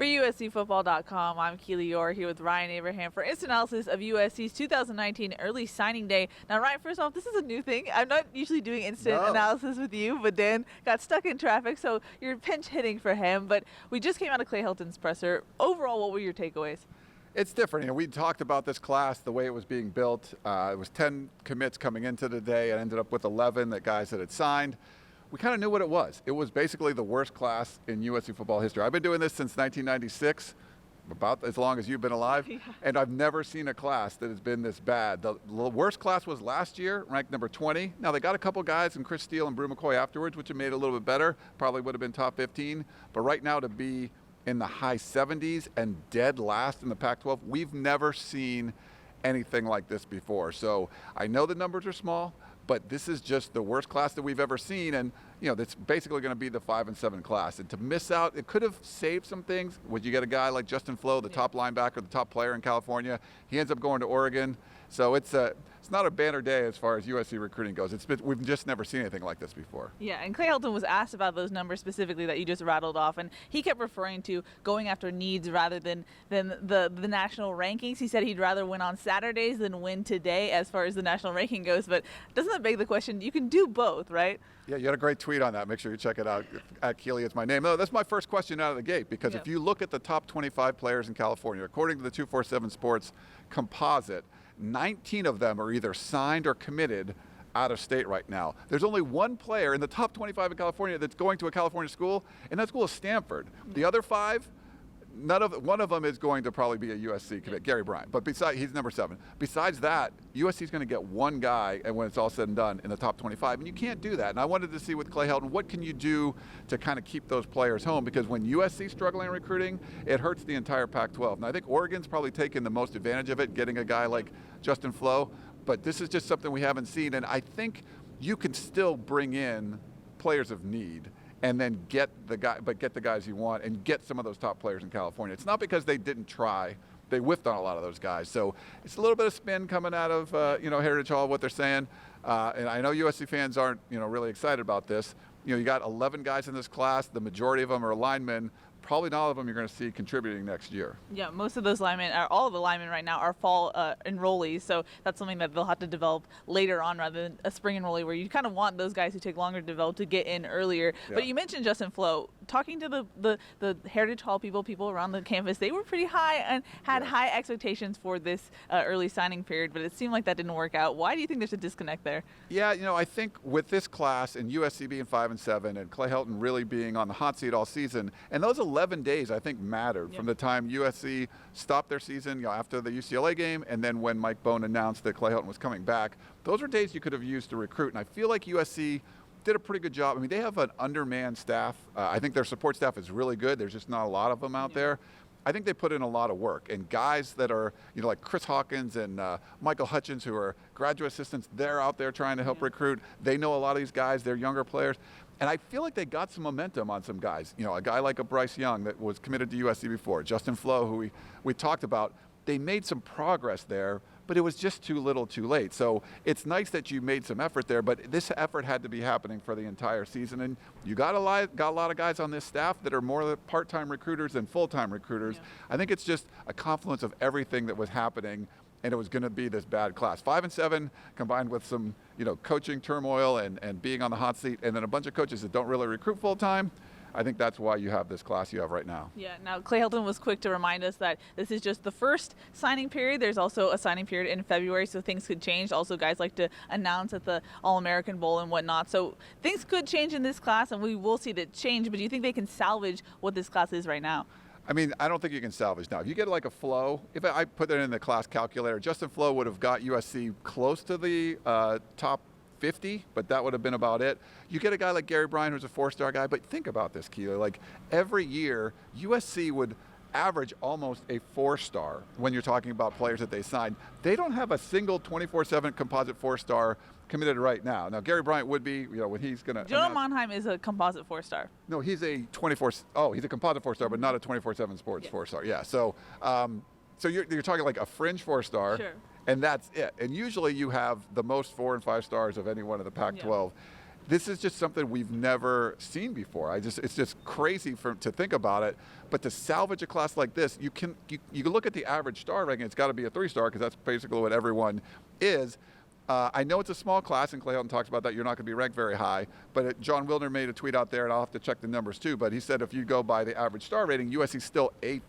For USCFootball.com, I'm Keely Eure here with Ryan Abraham for instant analysis of USC's 2019 early signing day. Now, Ryan, first off, this is a new thing. I'm not usually doing instant analysis with you, but Dan got stuck in traffic, so you're pinch hitting for him. But we just came out of Clay Helton's presser. Overall, what were your takeaways? It's different. We talked about this class, the way it was being built. It was 10 commits coming into the day. I ended up with 11 that guys that had signed. We kind of knew what it was. It was basically the worst class in USC football history. I've been doing this since 1996, about as long as you've been alive, and I've never seen a class that has been this bad. The worst class was last year, ranked number 20. Now, they got a couple guys in Chris Steele and Brew McCoy afterwards, which have made it a little bit better. Probably would have been top 15. But right now, to be in the high 70s and dead last in the Pac-12, we've never seen anything like this before. So I know the numbers are small, but this is just the worst class that we've ever seen, and that's basically going to be the 5 and 7 class. And to miss out, it could have saved some things. Would you get a guy like Justin Flo, the top linebacker, the top player in California? He ends up going to Oregon. So it's not a banner day as far as USC recruiting goes. We've just never seen anything like this before. Yeah, and Clay Helton was asked about those numbers specifically that you just rattled off, and he kept referring to going after needs rather than the national rankings. He said he'd rather win on Saturdays than win today as far as the national ranking goes. But doesn't that beg the question? You can do both, right? Yeah, you had a great tweet on that. Make sure you check it out. At Keely, it's my name. No, that's my first question out of the gate, because if you look at the top 25 players in California, according to the 247 Sports composite, 19 of them are either signed or committed out of state right now. There's only one player in the top 25 in California that's going to a California school, and that school is Stanford. The other 5, one of them is going to probably be a USC commit, Gary Bryant. But he's number 7. Besides that, USC is going to get one guy, and when it's all said and done, in the top 25. And you can't do that. And I wanted to see with Clay Helton, what can you do to kind of keep those players home? Because when USC's struggling in recruiting, it hurts the entire Pac-12. And I think Oregon's probably taken the most advantage of it, getting a guy like Justin Flo. But this is just something we haven't seen. And I think you can still bring in players of need and then get the guys you want and get some of those top players in California. It's not because they didn't try. They whiffed on a lot of those guys. So it's a little bit of spin coming out of Heritage Hall, what they're saying. And I know USC fans aren't really excited about this. You got 11 guys in this class. The majority of them are linemen. Probably not all of them you're going to see contributing next year. Yeah, most of those linemen, all of the linemen right now are fall enrollees, so that's something that they'll have to develop later on rather than a spring enrollee, where you kind of want those guys who take longer to develop to get in earlier. Yeah. But you mentioned Justin Flo. Talking to the Heritage Hall people around the campus, they were pretty high and had high expectations for this early signing period, but it seemed like that didn't work out. Why do you think there's a disconnect there? Yeah, I think with this class and USC being 5 and 7 and Clay Helton really being on the hot seat all season, and those 11 days I think mattered from the time USC stopped their season after the UCLA game, and then when Mike Bohn announced that Clay Helton was coming back. Those are days you could have used to recruit, and I feel like USC did a pretty good job. I mean, they have an undermanned staff. I think their support staff is really good. There's just not a lot of them out there. I think they put in a lot of work, and guys that are, like Chris Hawkins and Michael Hutchins, who are graduate assistants, they're out there trying to help recruit. They know a lot of these guys. They're younger players. And I feel like they got some momentum on some guys. A guy like a Bryce Young that was committed to USC before, Justin Flo, who we talked about. They made some progress there, but it was just too little too late. So it's nice that you made some effort there, but this effort had to be happening for the entire season. And you got a lot of guys on this staff that are more part-time recruiters than full-time recruiters. Yeah. I think it's just a confluence of everything that was happening, and it was going to be this bad class. 5 and 7 combined with some coaching turmoil and being on the hot seat, and then a bunch of coaches that don't really recruit full-time. I think that's why you have this class you have right now. Yeah, now Clay Helton was quick to remind us that this is just the first signing period. There's also a signing period in February, so things could change. Also, guys like to announce at the All-American Bowl and whatnot. So things could change in this class, and we will see that change. But do you think they can salvage what this class is right now? I mean, I don't think you can salvage now. If you get like a Flo, if I put that in the class calculator, Justin Flo would have got USC close to the top 50, but that would have been about it. You get a guy like Gary Bryant, who's a 4-star guy, but think about this, Keely. Like every year, USC would average almost a 4-star when you're talking about players that they signed. They don't have a single 24/7 composite 4-star committed right now. Now, Gary Bryant would be, when he's going to... Jonah Monheim is a composite 4-star. No, he's a he's a composite 4-star, but not a 24/7 sports 4-star. Yeah, so you're talking like a fringe 4-star. Sure. And that's it. And usually you have the most 4 and 5 stars of anyone in the Pac-12. this is just something we've never seen before. It's just crazy to think about it. But to salvage a class like this, you can look at the average star ranking. It's got to be a 3-star because that's basically what everyone is. I know it's a small class, and Clay Helton talks about that. You're not going to be ranked very high. But John Wilner made a tweet out there, and I'll have to check the numbers too. But he said if you go by the average star rating, USC's still 8th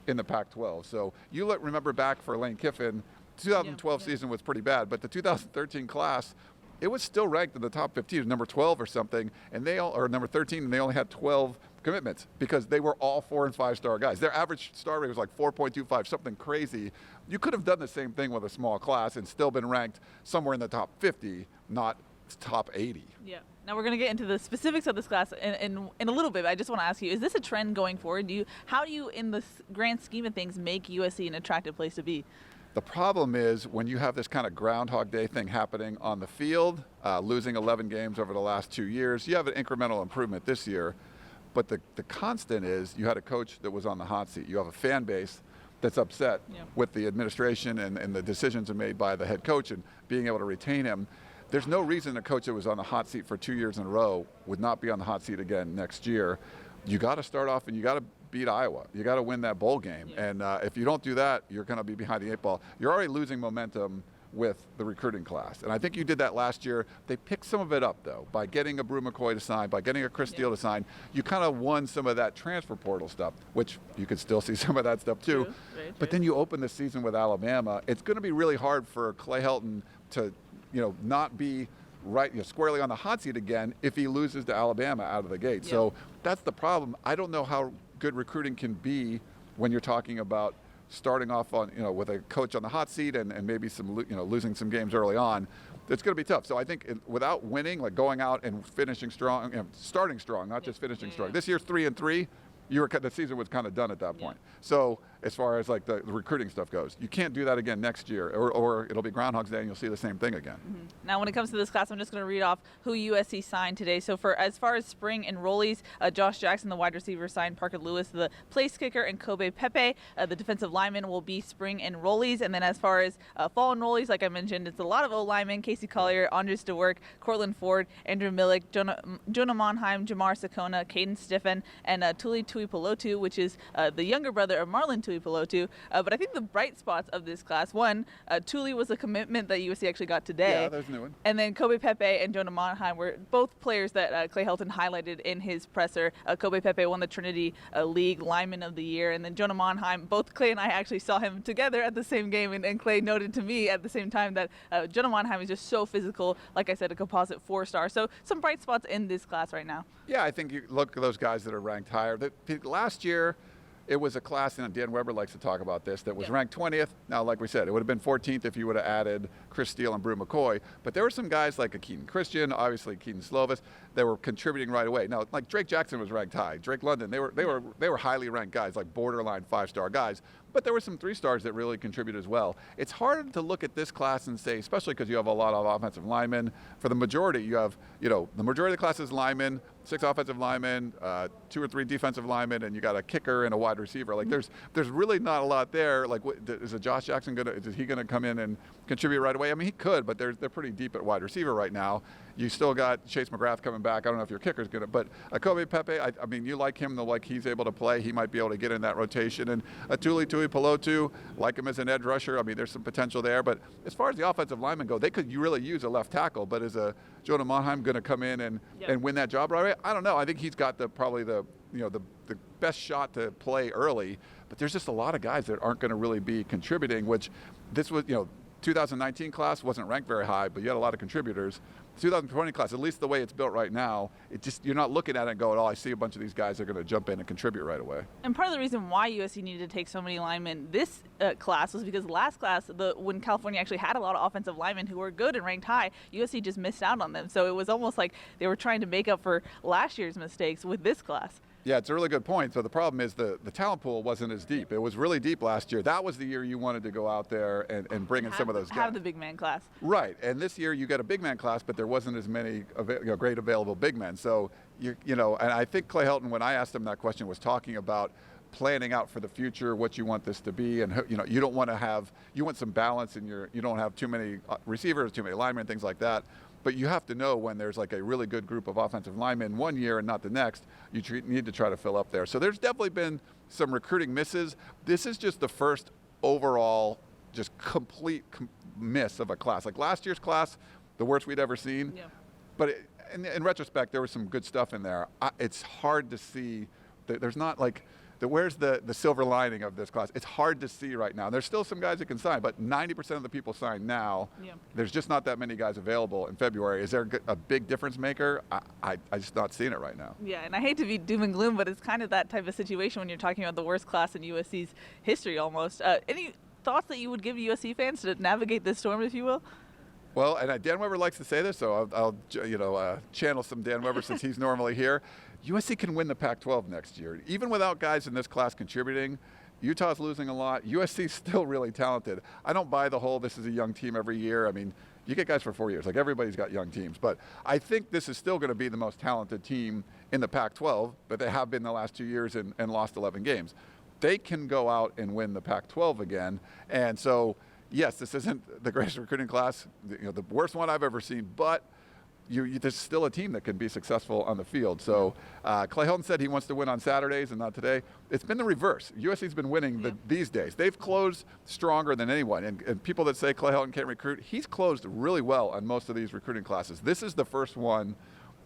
in the Pac-12. So you remember back for Lane Kiffin, 2012 season was pretty bad, but the 2013 class, it was still ranked in the top 15, number 12 or something, and or number 13, and they only had 12 commitments because they were all 4- and 5-star guys. Their average star rate was like 4.25, something crazy. You could have done the same thing with a small class and still been ranked somewhere in the top 50, not top 80. Yeah. Now we're going to get into the specifics of this class in a little bit. But I just want to ask you, is this a trend going forward? How do you, in the grand scheme of things, make USC an attractive place to be? The problem is when you have this kind of Groundhog Day thing happening on the field, losing 11 games over the last 2 years, you have an incremental improvement this year. But the constant is you had a coach that was on the hot seat. You have a fan base that's upset with the administration and the decisions are made by the head coach and being able to retain him. There's no reason a coach that was on the hot seat for 2 years in a row would not be on the hot seat again next year. You got to start off and you got to beat Iowa. You got to win that bowl game. Yeah. And if you don't do that, you're going to be behind the 8 ball. You're already losing momentum with the recruiting class. And I think you did that last year. They picked some of it up, though, by getting a Brew McCoy to sign, by getting a Chris Steele to sign. You kind of won some of that transfer portal stuff, which you could still see some of that stuff, too. True. But then you open the season with Alabama. It's going to be really hard for Clay Helton to, not be squarely on the hot seat again if he loses to Alabama out of the gate. Yeah. So that's the problem. I don't know how good recruiting can be when you're talking about starting off on, with a coach on the hot seat and maybe some, losing some games early on. It's going to be tough. So I think without winning, like going out and finishing strong, starting strong, not just finishing strong. This year's 3-3. The season was kind of done at that point. So as far as like the recruiting stuff goes, you can't do that again next year, or it'll be Groundhog's Day and you'll see the same thing again. Mm-hmm. Now, when it comes to this class, I'm just going to read off who USC signed today. So as far as spring enrollees, Josh Jackson, the wide receiver, signed Parker Lewis, the place kicker, and Kobe Pepe, the defensive lineman, will be spring enrollees. And then as far as fall enrollees, like I mentioned, it's a lot of O-linemen: Casey Collier, Andres DeWerk, Cortland Ford, Andrew Millick, Jonah Monheim, Jamar Sakona, Caden Stiffen, and Tuli Tuipulotu, which is the younger brother of Marlon Tuipulotu. But I think the bright spots of this class, one, Tuli was a commitment that USC actually got today. Yeah, there's a new one. And then Kobe Pepe and Jonah Monheim were both players that Clay Helton highlighted in his presser. Kobe Pepe won the Trinity League Lineman of the Year, and then Jonah Monheim, both Clay and I actually saw him together at the same game, and Clay noted to me at the same time that Jonah Monheim is just so physical, like I said, a composite 4-star. So some bright spots in this class right now. Yeah, I think you look at those guys that are ranked higher. Last year, it was a class, and Dan Weber likes to talk about this, that was ranked 20th. Now, like we said, it would have been 14th if you would have added Chris Steele and Brew McCoy. But there were some guys like a Keaton Christian, obviously Keaton Slovis, that were contributing right away. Now, like Drake Jackson was ranked high. Drake London, they were highly ranked guys, like borderline 5-star guys. But there were some 3-stars that really contributed as well. It's hard to look at this class and say, especially because you have a lot of offensive linemen. For the majority, you have, the majority of the class is linemen, 6 offensive linemen, 2 or 3 defensive linemen, and you got a kicker and a wide receiver. Like there's really not a lot there. Like, is a Josh Jackson is he gonna come in and contribute right away? I mean, he could, but they're pretty deep at wide receiver right now. You still got Chase McGrath coming back. I don't know if your kicker's gonna, but Kobe Pepe, I mean, you like him, like he's able to play. He might be able to get in that rotation. And Tuli Tuipulotu, like him as an edge rusher. I mean, there's some potential there. But as far as the offensive linemen go, they could really use a left tackle. But is a Jonah Monheim going to come in and win that job right away? I don't know. I think he's got probably the best shot to play early. But there's just a lot of guys that aren't going to really be contributing, which this was, 2019 class wasn't ranked very high, but you had a lot of contributors. 2020 class, at least the way it's built right now, you're not looking at it and going, I see a bunch of these guys that are going to jump in and contribute right away. And part of the reason why USC needed to take so many linemen this class was because last class, when California actually had a lot of offensive linemen who were good and ranked high, USC just missed out on them. So it was almost like they were trying to make up for last year's mistakes with this class. Yeah, it's a really good point. So the problem is the talent pool wasn't as deep. It was really deep last year. That was the year you wanted to go out there and bring in some of those guys. Have the big man class. Right, and this year you got a big man class, but there wasn't as many great available big men. So, and I think Clay Helton, when I asked him that question, was talking about planning out for the future, what you want this to be, and you don't want to have, you want some balance in you don't have too many receivers, too many linemen, things like that. But you have to know when there's like a really good group of offensive linemen one year and not the next, you need to try to fill up there. So there's definitely been some recruiting misses. This is just the first overall just complete miss of a class. Like last year's class, the worst we'd ever seen. Yeah. But in retrospect, there was some good stuff in there. It's hard to see. There's not like, where's the silver lining of this class? It's hard to see right now. There's still some guys that can sign, but 90% of the people sign now. Yeah. There's just not that many guys available in February. Is there a big difference maker? I just not seeing it right now. Yeah, and I hate to be doom and gloom, but it's kind of that type of situation when you're talking about the worst class in USC's history almost. Any thoughts that you would give USC fans to navigate this storm, if you will? Well, and Dan Weber likes to say this, so I'll channel some Dan Weber since he's normally here. USC can win the Pac-12 next year. Even without guys in this class contributing, Utah's losing a lot. USC's still really talented. I don't buy the whole this is a young team every year. I mean, you get guys for 4 years. Like everybody's got young teams. But I think this is still going to be the most talented team in the Pac-12, but they have been the last 2 years and lost 11 games. They can go out and win the Pac-12 again. And so, yes, this isn't the greatest recruiting class, the worst one I've ever seen, but there's still a team that can be successful on the field. So Clay Helton said he wants to win on Saturdays and not today. It's been the reverse. USC's been winning these days. They've closed stronger than anyone. And people that say Clay Helton can't recruit, he's closed really well on most of these recruiting classes. This is the first one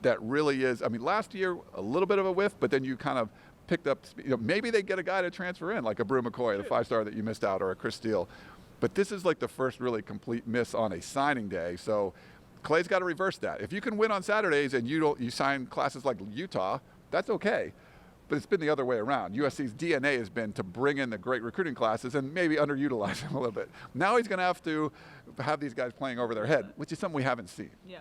that really is. I mean, last year, a little bit of a whiff, but then you kind of picked up, maybe they get a guy to transfer in, like a Brew McCoy, the 5-star that you missed out, or a Chris Steele. But this is like the first really complete miss on a signing day. So Clay's got to reverse that. If you can win on Saturdays and you sign classes like Utah, that's okay. But it's been the other way around. USC's DNA has been to bring in the great recruiting classes and maybe underutilize them a little bit. Now he's going to have these guys playing over their head, which is something we haven't seen. Yeah.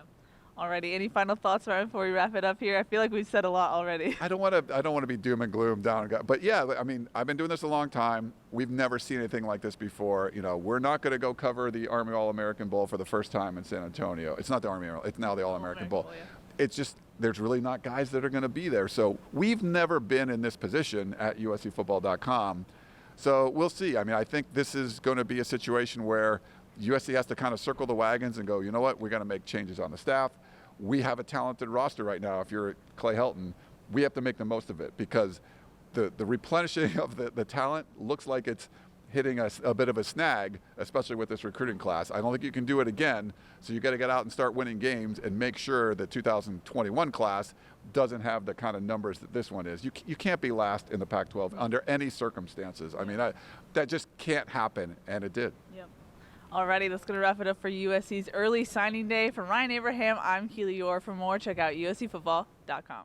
Alrighty, any final thoughts, Ryan, before we wrap it up here? I feel like we've said a lot already. I don't want to be doom and gloom down. But yeah, I mean, I've been doing this a long time. We've never seen anything like this before. We're not going to go cover the Army All-American Bowl for the first time in San Antonio. It's not the Army, it's now the All-American Bowl. Yeah. It's just there's really not guys that are going to be there. So we've never been in this position at USCfootball.com. So we'll see. I mean, I think this is going to be a situation where USC has to kind of circle the wagons and go, you know what, we're going to make changes on the staff. We have a talented roster right now. If you're Clay Helton, we have to make the most of it because the replenishing of the talent looks like it's hitting a bit of a snag, especially with this recruiting class. I don't think you can do it again, so you got to get out and start winning games and make sure the 2021 class doesn't have the kind of numbers that this one is. You can't be last in the Pac-12 under any circumstances. I mean, that just can't happen, and it did. Yep. Alrighty, that's going to wrap it up for USC's early signing day. For Ryan Abraham, I'm Keely Eure. For more, check out USCfootball.com.